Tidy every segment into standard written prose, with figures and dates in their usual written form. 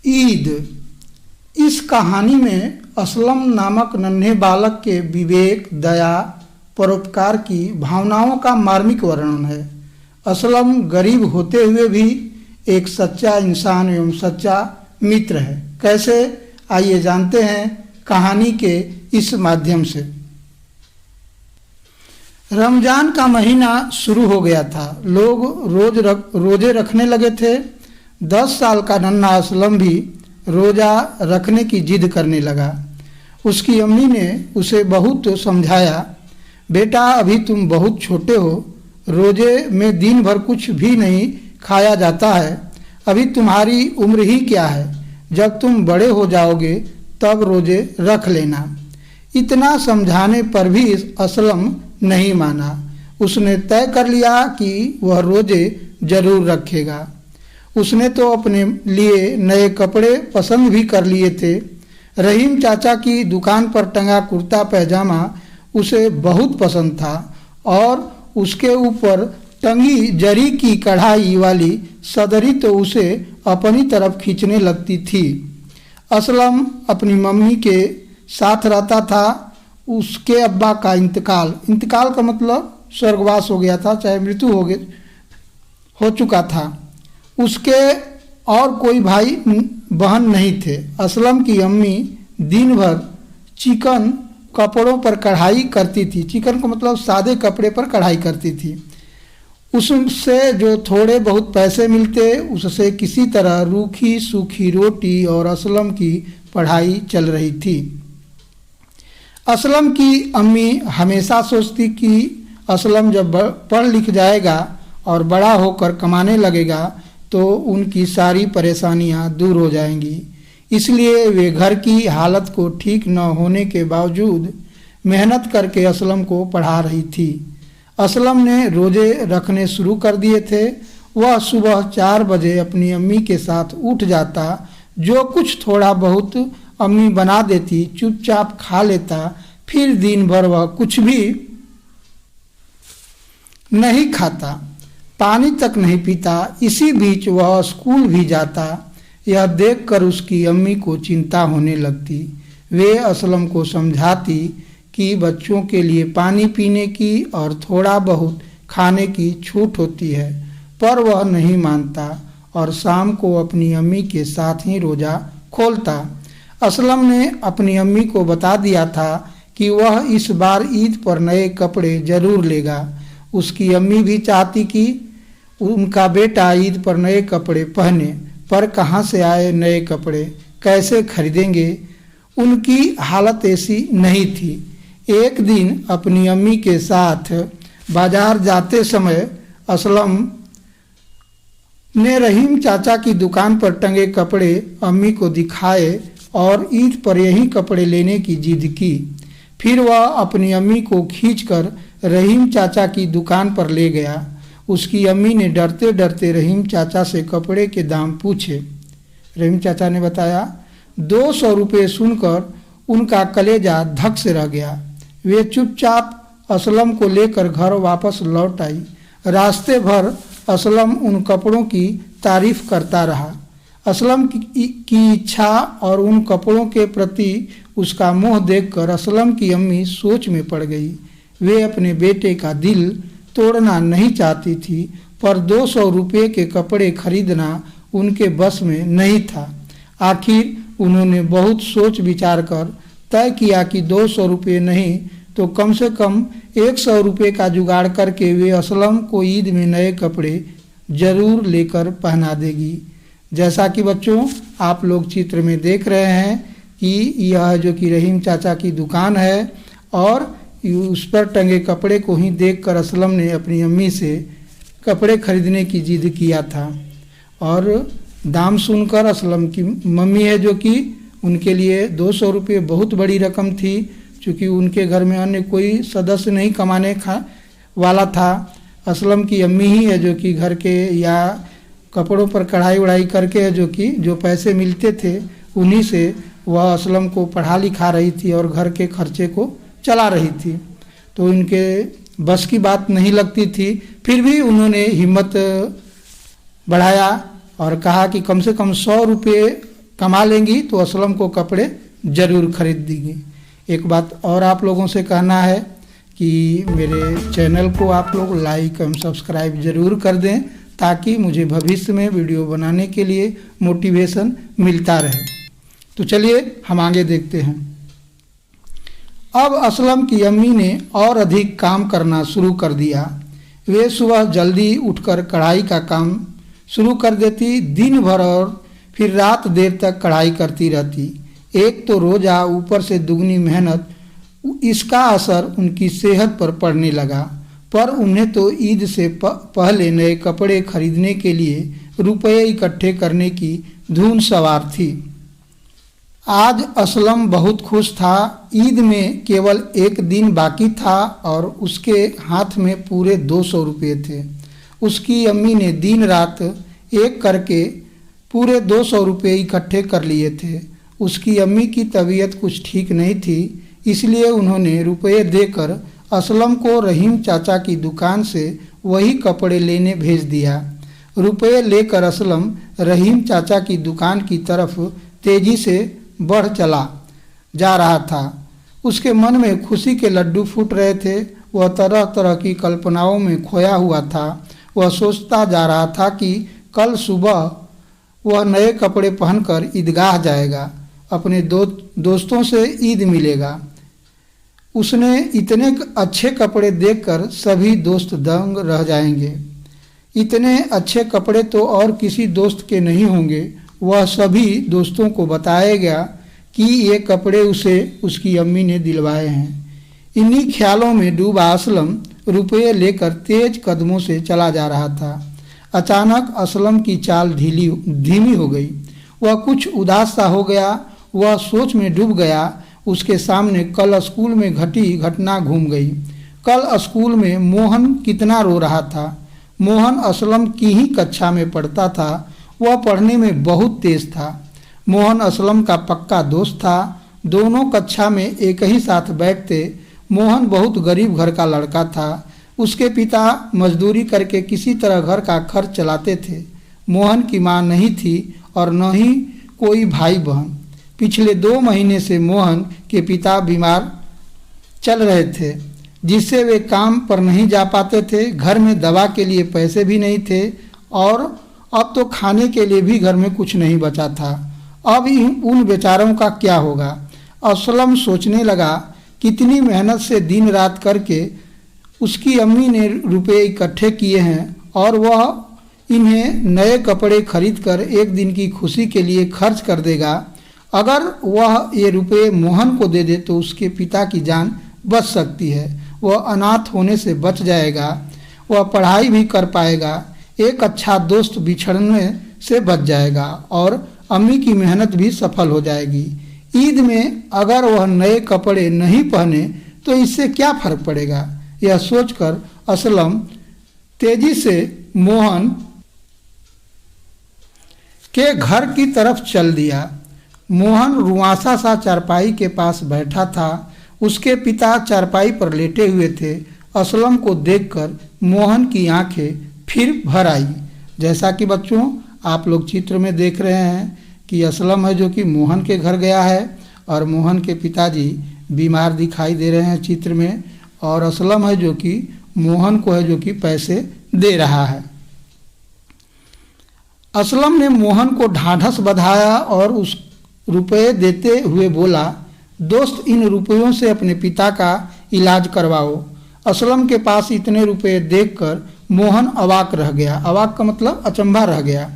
ईद। इस कहानी में असलम नामक नन्हे बालक के विवेक, दया, परोपकार की भावनाओं का मार्मिक वर्णन है। असलम गरीब होते हुए भी एक सच्चा इंसान एवं सच्चा मित्र है। कैसे, आइए जानते हैं कहानी के इस माध्यम से। रमजान का महीना शुरू हो गया था। लोग रोजे रखने लगे थे। 10 साल का नन्हा असलम भी रोज़ा रखने की जिद करने लगा। उसकी अम्मी ने उसे बहुत समझाया, बेटा अभी तुम बहुत छोटे हो, रोज़े में दिन भर कुछ भी नहीं खाया जाता है। अभी तुम्हारी उम्र ही क्या है, जब तुम बड़े हो जाओगे तब रोज़े रख लेना। इतना समझाने पर भी असलम नहीं माना। उसने तय कर लिया कि वह रोज़े जरूर रखेगा। उसने तो अपने लिए नए कपड़े पसंद भी कर लिए थे। रहीम चाचा की दुकान पर टंगा कुर्ता पैजामा उसे बहुत पसंद था और उसके ऊपर टंगी जरी की कढ़ाई वाली सदरी तो उसे अपनी तरफ खींचने लगती थी। असलम अपनी मम्मी के साथ रहता था। उसके अब्बा का इंतकाल का मतलब स्वर्गवास हो गया था, चाहे मृत्यु हो चुका था। उसके और कोई भाई बहन नहीं थे। असलम की अम्मी दिन भर चिकन कपड़ों पर कढ़ाई करती थी। चिकन का मतलब सादे कपड़े पर कढ़ाई करती थी। उससे जो थोड़े बहुत पैसे मिलते उससे किसी तरह रूखी सूखी रोटी और असलम की पढ़ाई चल रही थी। असलम की अम्मी हमेशा सोचती कि असलम जब पढ़ लिख जाएगा और बड़ा होकर कमाने लगेगा तो उनकी सारी परेशानियां दूर हो जाएंगी। इसलिए वे घर की हालत को ठीक न होने के बावजूद मेहनत करके असलम को पढ़ा रही थी। असलम ने रोजे रखने शुरू कर दिए थे। वह सुबह 4 बजे अपनी अम्मी के साथ उठ जाता। जो कुछ थोड़ा बहुत अम्मी बना देती चुपचाप खा लेता। फिर दिन भर वह कुछ भी नहीं खाता, पानी तक नहीं पीता। इसी बीच वह स्कूल भी जाता। यह देखकर उसकी अम्मी को चिंता होने लगती। वे असलम को समझाती कि बच्चों के लिए पानी पीने की और थोड़ा बहुत खाने की छूट होती है, पर वह नहीं मानता और शाम को अपनी अम्मी के साथ ही रोज़ा खोलता। असलम ने अपनी अम्मी को बता दिया था कि वह इस बार ईद पर नए कपड़े जरूर लेगा। उसकी अम्मी भी चाहती कि उनका बेटा ईद पर नए कपड़े पहने, पर कहाँ से आए नए कपड़े, कैसे खरीदेंगे। उनकी हालत ऐसी नहीं थी। एक दिन अपनी अम्मी के साथ बाजार जाते समय असलम ने रहीम चाचा की दुकान पर टंगे कपड़े अम्मी को दिखाए और ईद पर यही कपड़े लेने की जिद की। फिर वह अपनी अम्मी को खींचकर रहीम चाचा की दुकान पर ले गया। उसकी अम्मी ने डरते डरते रहीम चाचा से कपड़े के दाम पूछे। रहीम चाचा ने बताया। 200 रुपये सुनकर उनका कलेजा धक से रह गया। वे चुपचाप असलम को लेकर घर वापस लौट आई। रास्ते भर असलम उन कपड़ों की तारीफ करता रहा। असलम की इच्छा और उन कपड़ों के प्रति उसका मोह देखकर असलम की अम्मी सोच में पड़ गई। वे अपने बेटे का दिल तोड़ना नहीं चाहती थी, पर 200 रुपये के कपड़े खरीदना उनके बस में नहीं था। आखिर उन्होंने बहुत सोच विचार कर तय किया कि 200 रुपये नहीं तो कम से कम 100 रुपये का जुगाड़ करके वे असलम को ईद में नए कपड़े जरूर लेकर पहना देगी। जैसा कि बच्चों आप लोग चित्र में देख रहे हैं कि यह जो कि रहीम चाचा की दुकान है और उस पर टंगे कपड़े को ही देखकर असलम ने अपनी अम्मी से कपड़े खरीदने की जिद किया था। और दाम सुनकर असलम की मम्मी है जो कि उनके लिए 200 रुपये बहुत बड़ी रकम थी, क्योंकि उनके घर में अन्य कोई सदस्य नहीं कमाने वाला था। असलम की अम्मी ही है जो कि घर के या कपड़ों पर कढ़ाई उढ़ाई करके है जो कि जो पैसे मिलते थे उन्हीं से वह असलम को पढ़ा लिखा रही थी और घर के खर्चे को चला रही थी। तो इनके बस की बात नहीं लगती थी। फिर भी उन्होंने हिम्मत बढ़ाया और कहा कि कम से कम 100 रुपये कमा लेंगी तो असलम को कपड़े ज़रूर खरीद देंगी। एक बात और आप लोगों से कहना है कि मेरे चैनल को आप लोग लाइक एवं सब्सक्राइब ज़रूर कर दें ताकि मुझे भविष्य में वीडियो बनाने के लिए मोटिवेशन मिलता रहे। तो चलिए हम आगे देखते हैं। अब असलम की अम्मी ने और अधिक काम करना शुरू कर दिया। वे सुबह जल्दी उठकर कढ़ाई का काम शुरू कर देती, दिन भर और फिर रात देर तक कढ़ाई करती रहती। एक तो रोज़ा, ऊपर से दुगनी मेहनत, इसका असर उनकी सेहत पर पड़ने लगा। पर उन्हें तो ईद से पहले नए कपड़े खरीदने के लिए रुपए इकट्ठे करने की धुन सवार थी। आज असलम बहुत खुश था। ईद में केवल एक दिन बाकी था और उसके हाथ में पूरे 200 रुपये थे। उसकी अम्मी ने दिन रात एक करके पूरे 200 रुपये इकट्ठे कर लिए थे। उसकी अम्मी की तबीयत कुछ ठीक नहीं थी, इसलिए उन्होंने रुपये देकर असलम को रहीम चाचा की दुकान से वही कपड़े लेने भेज दिया। रुपये लेकर असलम रहीम चाचा की दुकान की तरफ तेजी से बढ़ चला जा रहा था। उसके मन में खुशी के लड्डू फूट रहे थे। वह तरह तरह की कल्पनाओं में खोया हुआ था। वह सोचता जा रहा था कि कल सुबह वह नए कपड़े पहनकर ईदगाह जाएगा, अपने दोस्तों से ईद मिलेगा। उसने इतने अच्छे कपड़े देखकर सभी दोस्त दंग रह जाएंगे। इतने अच्छे कपड़े तो और किसी दोस्त के नहीं होंगे। वह सभी दोस्तों को बताएगा कि ये कपड़े उसे उसकी अम्मी ने दिलवाए हैं। इन्हीं ख्यालों में डूबा असलम रुपये लेकर तेज कदमों से चला जा रहा था। अचानक असलम की चाल धीमी हो गई। वह कुछ उदास सा हो गया। वह सोच में डूब गया। उसके सामने कल स्कूल में घटी घटना घूम गई। कल स्कूल में मोहन कितना रो रहा था। मोहन असलम की ही कक्षा में पढ़ता था। वह पढ़ने में बहुत तेज था। मोहन असलम का पक्का दोस्त था। दोनों कक्षा में एक ही साथ बैठते। मोहन बहुत गरीब घर का लड़का था। उसके पिता मजदूरी करके किसी तरह घर का खर्च चलाते थे। मोहन की मां नहीं थी और न ही कोई भाई बहन। पिछले 2 महीने से मोहन के पिता बीमार चल रहे थे, जिससे वे काम पर नहीं जा पाते थे। घर में दवा के लिए पैसे भी नहीं थे और अब तो खाने के लिए भी घर में कुछ नहीं बचा था। अब उन बेचारों का क्या होगा। असलम सोचने लगा, कितनी मेहनत से दिन रात करके उसकी अम्मी ने रुपए इकट्ठे किए हैं और वह इन्हें नए कपड़े खरीदकर एक दिन की खुशी के लिए खर्च कर देगा। अगर वह ये रुपए मोहन को दे दे तो उसके पिता की जान बच सकती है। वह अनाथ होने से बच जाएगा। वह पढ़ाई भी कर पाएगा। एक अच्छा दोस्त बिछड़ने से बच जाएगा और अम्मी की मेहनत भी सफल हो जाएगी। ईद में अगर वह नए कपड़े नहीं पहने तो इससे क्या फर्क पड़ेगा। यह सोचकर असलम तेजी से मोहन के घर की तरफ चल दिया। मोहन रुआंसा सा चारपाई के पास बैठा था। उसके पिता चारपाई पर लेटे हुए थे। असलम को देखकर मोहन की आंखें फिर भर आई। जैसा कि बच्चों आप लोग चित्र में देख रहे हैं कि असलम है जो कि मोहन के घर गया है और मोहन के पिताजी बीमार दिखाई दे रहे हैं चित्र में, और असलम है जो कि मोहन को है जो कि पैसे दे रहा है। असलम ने मोहन को ढाढ़स बंधाया और उस रुपये देते हुए बोला, दोस्त इन रुपयों से अपने पिता का इलाज करवाओ। असलम के पास इतने रुपये देखकर मोहन अवाक रह गया। अवाक का मतलब अचंभा रह गया।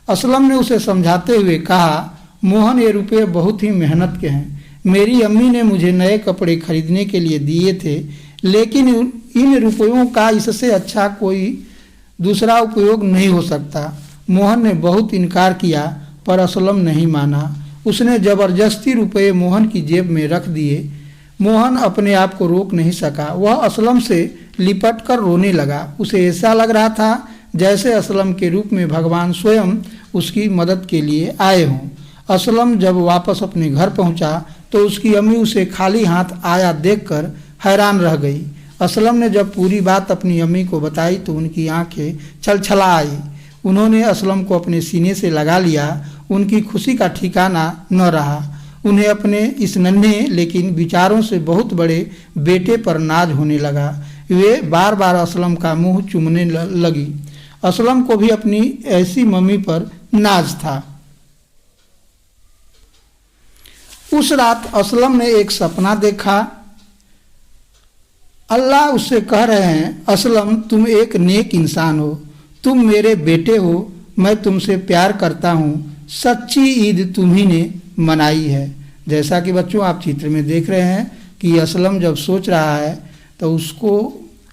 असलम ने उसे समझाते हुए कहा, मोहन ये रुपये बहुत ही मेहनत के हैं। मेरी अम्मी ने मुझे नए कपड़े खरीदने के लिए दिए थे, लेकिन इन रुपयों का इससे अच्छा कोई दूसरा उपयोग नहीं हो सकता। मोहन ने बहुत इनकार किया पर असलम नहीं माना। उसने ज़बरदस्ती रुपये मोहन की जेब में रख दिए। मोहन अपने आप को रोक नहीं सका। वह असलम से लिपट कर रोने लगा। उसे ऐसा लग रहा था जैसे असलम के रूप में भगवान स्वयं उसकी मदद के लिए आए हों। असलम जब वापस अपने घर पहुंचा तो उसकी अम्मी उसे खाली हाथ आया देखकर हैरान रह गई। असलम ने जब पूरी बात अपनी अम्मी को बताई तो उनकी आंखें छलछला आई। उन्होंने असलम को अपने सीने से लगा लिया। उनकी खुशी का ठिकाना न रहा। उन्हें अपने इस नन्हे लेकिन विचारों से बहुत बड़े बेटे पर नाज होने लगा। वे बार बार असलम का मुंह चूमने लगी। असलम को भी अपनी ऐसी मम्मी पर नाज था। उस रात असलम ने एक सपना देखा। अल्लाह उससे कह रहे हैं, असलम तुम एक नेक इंसान हो, तुम मेरे बेटे हो, मैं तुमसे प्यार करता हूँ, सच्ची ईद तुम्ही ने मनाई है। जैसा कि बच्चों आप चित्र में देख रहे हैं कि असलम जब सोच रहा है तो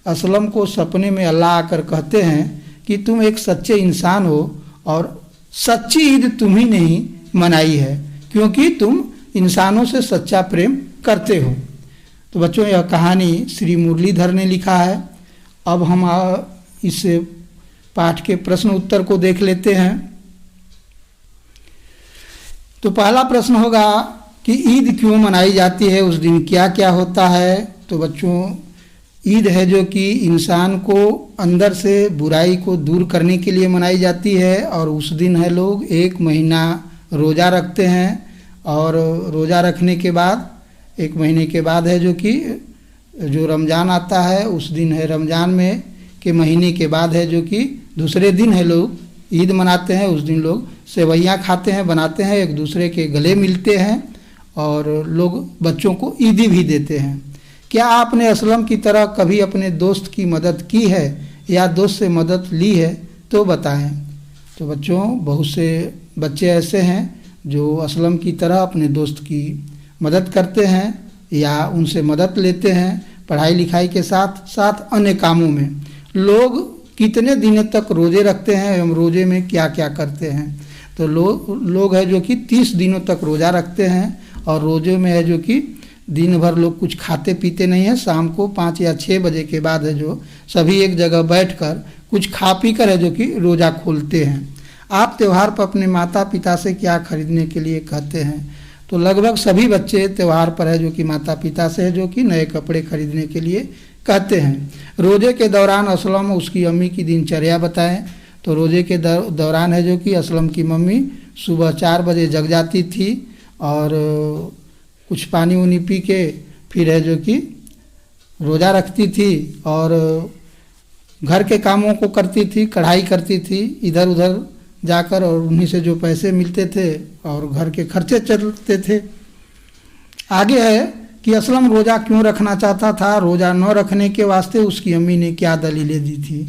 असलम को सपने में अल्लाह आकर कहते हैं कि तुम एक सच्चे इंसान हो और सच्ची ईद तुम्ही ने ही मनाई है, क्योंकि तुम इंसानों से सच्चा प्रेम करते हो। तो बच्चों यह कहानी श्री मुरलीधर ने लिखा है। अब हम इस पाठ के प्रश्न उत्तर को देख लेते हैं। तो पहला प्रश्न होगा कि ईद क्यों मनाई जाती है, उस दिन क्या क्या होता है। तो बच्चों ईद है जो कि इंसान को अंदर से बुराई को दूर करने के लिए मनाई जाती है। और उस दिन है लोग 1 महीना रोज़ा रखते हैं और रोज़ा रखने के बाद 1 महीने के बाद है जो कि जो रमज़ान आता है, उस दिन है रमज़ान में के महीने के बाद है जो कि दूसरे दिन है लोग ईद मनाते हैं। उस दिन लोग सेवइयाँ खाते हैं, बनाते हैं, एक दूसरे के गले मिलते हैं और लोग बच्चों को ईदी भी देते हैं। क्या आपने असलम की तरह कभी अपने दोस्त की मदद की है या दोस्त से मदद ली है तो बताएं। तो बच्चों बहुत से बच्चे ऐसे हैं जो असलम की तरह अपने दोस्त की मदद करते हैं या उनसे मदद लेते हैं पढ़ाई लिखाई के साथ साथ अन्य कामों में। लोग कितने दिनों तक रोज़े रखते हैं एवं रोज़े में क्या क्या करते हैं। तो लोग है जो कि 30 दिनों तक रोज़ा रखते हैं और रोज़े में है जो कि दिन भर लोग कुछ खाते पीते नहीं हैं। शाम को 5 या 6 बजे के बाद है जो सभी एक जगह बैठकर कुछ खा पी कर है जो कि रोज़ा खोलते हैं। आप त्यौहार पर अपने माता पिता से क्या खरीदने के लिए कहते हैं। तो लगभग सभी बच्चे त्यौहार पर है जो कि माता पिता से है जो कि नए कपड़े खरीदने के लिए कहते हैं। रोज़े के दौरान असलम उसकी अम्मी की दिनचर्या बताएं। तो रोज़े के दौरान है जो कि असलम की मम्मी सुबह 4 बजे जग जाती थी और कुछ पानी उनी पी के फिर है जो कि रोज़ा रखती थी और घर के कामों को करती थी, कढ़ाई करती थी इधर उधर जाकर और उन्हीं से जो पैसे मिलते थे और घर के खर्चे चलते थे। आगे है कि असलम रोज़ा क्यों रखना चाहता था, रोज़ा न रखने के वास्ते उसकी अम्मी ने क्या दलीलें दी थी।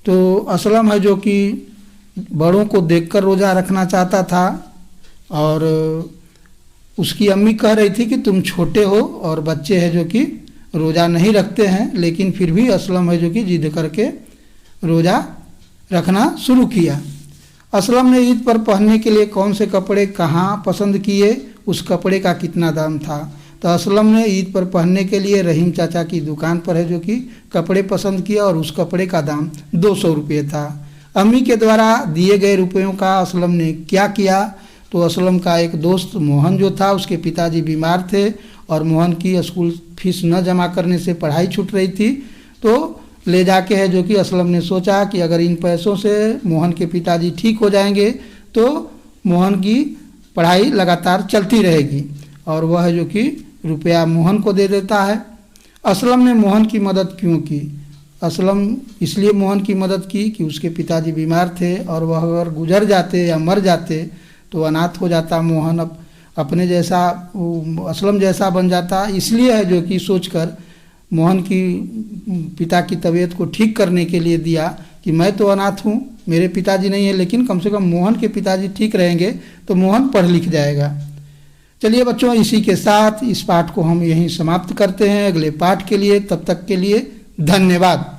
तो असलम है जो कि बड़ों को देखकर रोज़ा रखना चाहता था और उसकी अम्मी कह रही थी कि तुम छोटे हो और बच्चे हैं जो कि रोज़ा नहीं रखते हैं, लेकिन फिर भी असलम है जो कि जिद करके रोज़ा रखना शुरू किया। असलम ने ईद पर पहनने के लिए कौन से कपड़े कहाँ पसंद किए, उस कपड़े का कितना दाम था। तो असलम ने ईद पर पहनने के लिए रहीम चाचा की दुकान पर है जो कि कपड़े पसंद किया और उस कपड़े का दाम 200 रुपये था। अम्मी के द्वारा दिए गए रुपयों का असलम ने क्या किया। तो असलम का एक दोस्त मोहन जो था उसके पिताजी बीमार थे और मोहन की स्कूल फीस न जमा करने से पढ़ाई छूट रही थी। तो ले जाके है जो कि असलम ने सोचा कि अगर इन पैसों से मोहन के पिताजी ठीक हो जाएंगे तो मोहन की पढ़ाई लगातार चलती रहेगी और वह है जो कि रुपया मोहन को दे देता है। असलम ने मोहन की मदद क्यों की। असलम इसलिए मोहन की मदद की कि उसके पिताजी बीमार थे और वह अगर गुजर जाते या मर जाते तो अनाथ हो जाता मोहन, अपने जैसा असलम जैसा बन जाता। इसलिए है जो कि सोचकर मोहन की पिता की तबीयत को ठीक करने के लिए दिया कि मैं तो अनाथ हूँ, मेरे पिताजी नहीं है, लेकिन कम से कम मोहन के पिताजी ठीक रहेंगे तो मोहन पढ़ लिख जाएगा। चलिए बच्चों इसी के साथ इस पाठ को हम यहीं समाप्त करते हैं। अगले पाठ के लिए तब तक के लिए धन्यवाद।